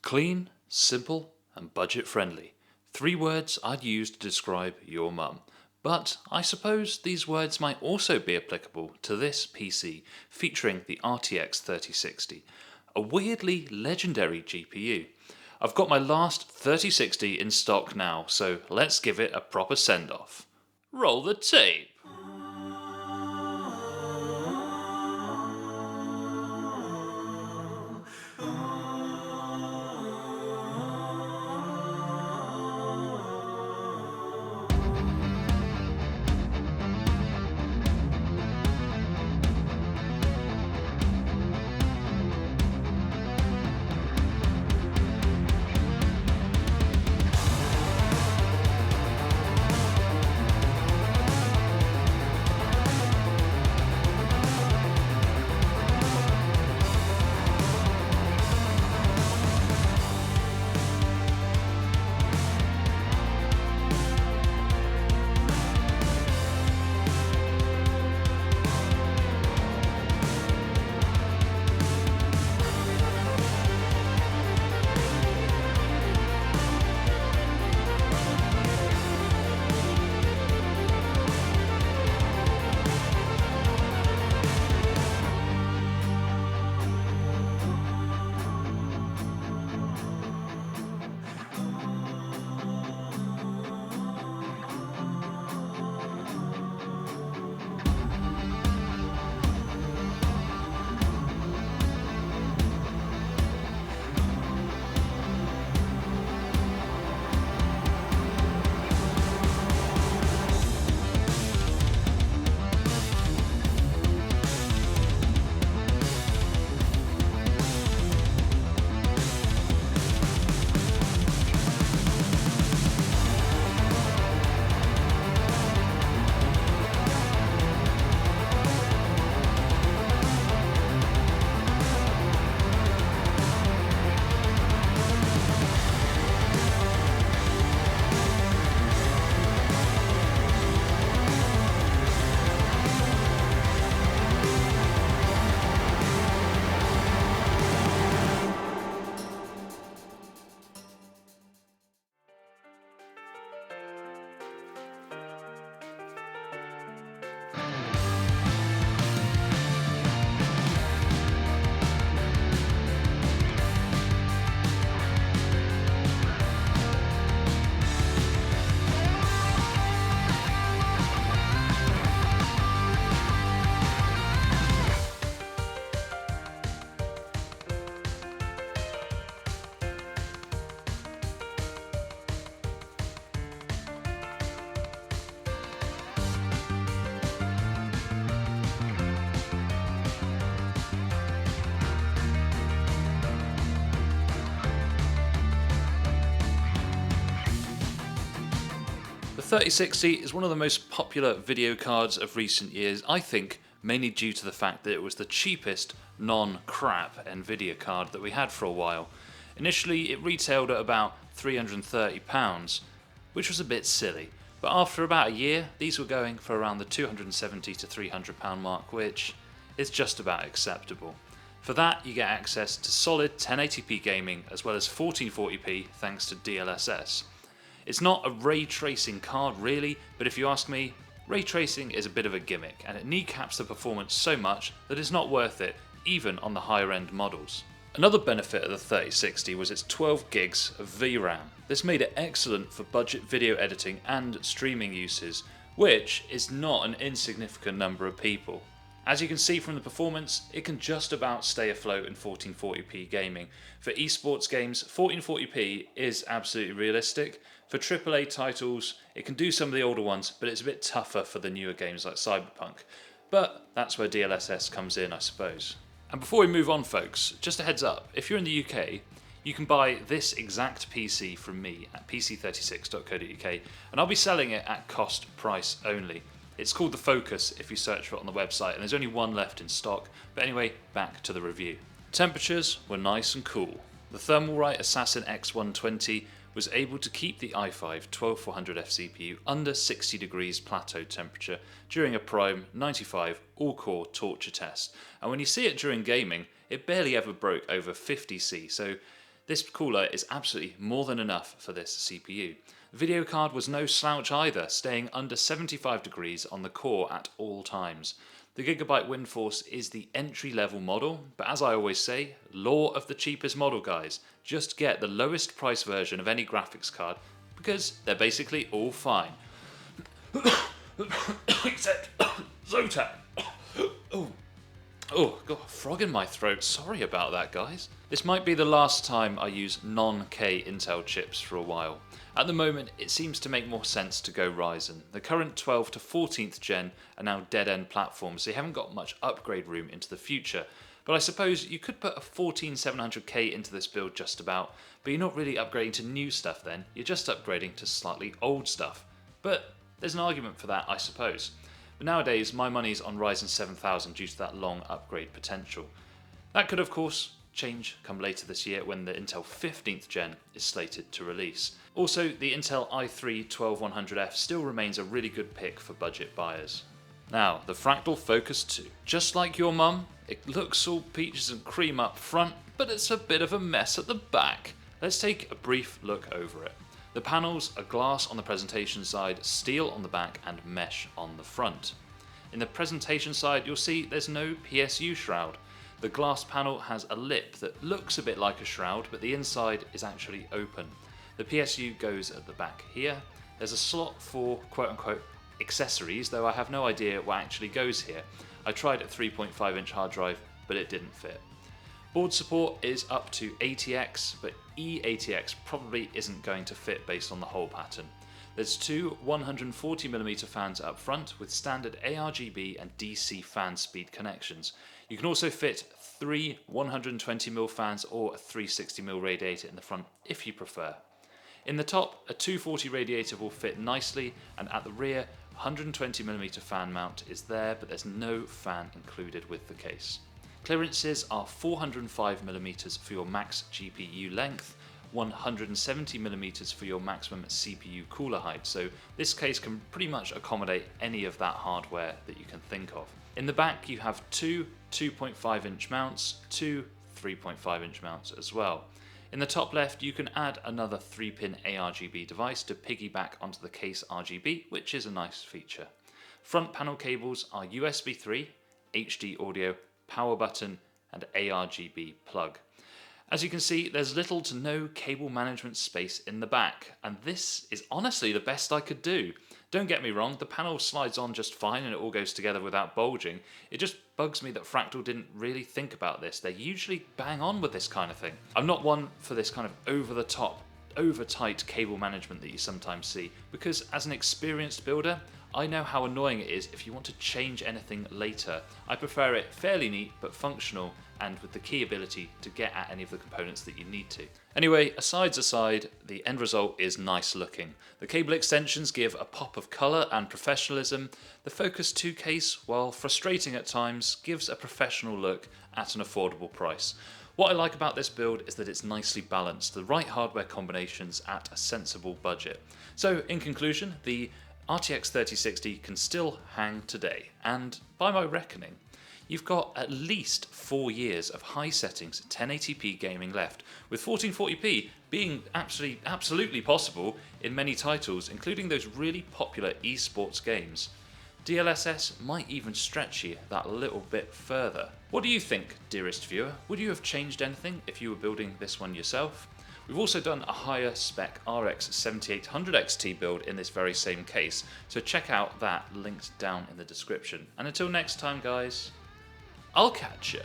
Clean, simple, and budget friendly. 3 words I'd use to describe your mum. But I suppose these words might also be applicable to this PC featuring the RTX 3060, a weirdly legendary GPU. I've got my last 3060 in stock now, so let's give it a proper send-off. Roll the tape! The 3060 is one of the most popular video cards of recent years, I think mainly due to the fact that it was the cheapest non-crap Nvidia card that we had for a while. Initially it retailed at about £330, which was a bit silly, but after about a year these were going for around the £270 to £300 mark, which is just about acceptable. For that you get access to solid 1080p gaming as well as 1440p thanks to DLSS. It's not a ray tracing card really, but if you ask me, ray tracing is a bit of a gimmick and it kneecaps the performance so much that it's not worth it, even on the higher end models. Another benefit of the 3060 was its 12 gigs of VRAM. This made it excellent for budget video editing and streaming uses, which is not an insignificant number of people. As you can see from the performance, it can just about stay afloat in 1440p gaming. For esports games, 1440p is absolutely realistic. For AAA titles, it can do some of the older ones, but it's a bit tougher for the newer games like Cyberpunk. But that's where DLSS comes in, I suppose. And before we move on folks, just a heads up, if you're in the UK, you can buy this exact PC from me at PC36.co.uk, and I'll be selling it at cost price only. It's called the Focus if you search for it on the website, and there's only one left in stock. But anyway, back to the review. Temperatures were nice and cool. The Thermalright Assassin X120 was able to keep the i5 12400F CPU under 60 degrees plateau temperature during a prime 95 all-core torture test. And when you see it during gaming, it barely ever broke over 50C, so This cooler is absolutely more than enough for this CPU. The video card was no slouch either, staying under 75 degrees on the core at all times. The Gigabyte Windforce is the entry-level model, but as I always say, law of the cheapest model, guys. Just get the lowest price version of any graphics card, because they're basically all fine. Except Zotac. Oh, got a frog in my throat. Sorry about that, guys. This might be the last time I use non-K Intel chips for a while. At the moment, it seems to make more sense to go Ryzen. The current 12th to 14th gen are now dead-end platforms, so you haven't got much upgrade room into the future. But I suppose you could put a 14700K into this build just about, but you're not really upgrading to new stuff then, you're just upgrading to slightly old stuff. But there's an argument for that, I suppose. But nowadays, my money's on Ryzen 7000 due to that long upgrade potential. That could, of course, change come later this year when the Intel 15th gen is slated to release. Also, the Intel i3-12100F still remains a really good pick for budget buyers. Now, the Fractal Focus 2. Just like your mum, it looks all peaches and cream up front, but it's a bit of a mess at the back. Let's take a brief look over it. The panels are glass on the presentation side, steel on the back, and mesh on the front. In the presentation side, you'll see there's no PSU shroud. The glass panel has a lip that looks a bit like a shroud, but the inside is actually open. The PSU goes at the back here. There's a slot for quote-unquote accessories, though I have no idea what actually goes here. I tried a 3.5-inch hard drive, but it didn't fit. Board support is up to ATX, but eATX probably isn't going to fit based on the hole pattern. There's two 140mm fans up front with standard ARGB and DC fan speed connections. You can also fit three 120mm fans or a 360mm radiator in the front if you prefer. In the top, a 240 radiator will fit nicely, and at the rear, 120mm fan mount is there, but there's no fan included with the case. Clearances are 405mm for your max GPU length, 170mm for your maximum CPU cooler height, so this case can pretty much accommodate any of that hardware that you can think of. In the back you have two 2.5-inch mounts, two 3.5-inch mounts as well. In the top left you can add another 3-pin ARGB device to piggyback onto the case RGB, which is a nice feature. Front panel cables are USB 3, HD audio, power button and ARGB plug. As you can see, there's little to no cable management space in the back, and this is honestly the best I could do. Don't get me wrong, the panel slides on just fine and it all goes together without bulging. It just bugs me that Fractal didn't really think about this. They usually bang on with this kind of thing. I'm not one for this kind of over-the-top, over-tight cable management that you sometimes see, because as an experienced builder, I know how annoying it is if you want to change anything later. I prefer it fairly neat but functional, and with the key ability to get at any of the components that you need to. Anyway, asides aside, the end result is nice looking. The cable extensions give a pop of colour and professionalism. The Focus 2 case, while frustrating at times, gives a professional look at an affordable price. What I like about this build is that it's nicely balanced, the right hardware combinations at a sensible budget. So in conclusion, the RTX 3060 can still hang today, and by my reckoning, you've got at least 4 years of high settings 1080p gaming left, with 1440p being absolutely possible in many titles, including those really popular esports games. DLSS might even stretch you that little bit further. What do you think, dearest viewer? Would you have changed anything if you were building this one yourself? We've also done a higher spec RX 7800 XT build in this very same case, so check out that linked down in the description. And until next time guys, I'll catch ya.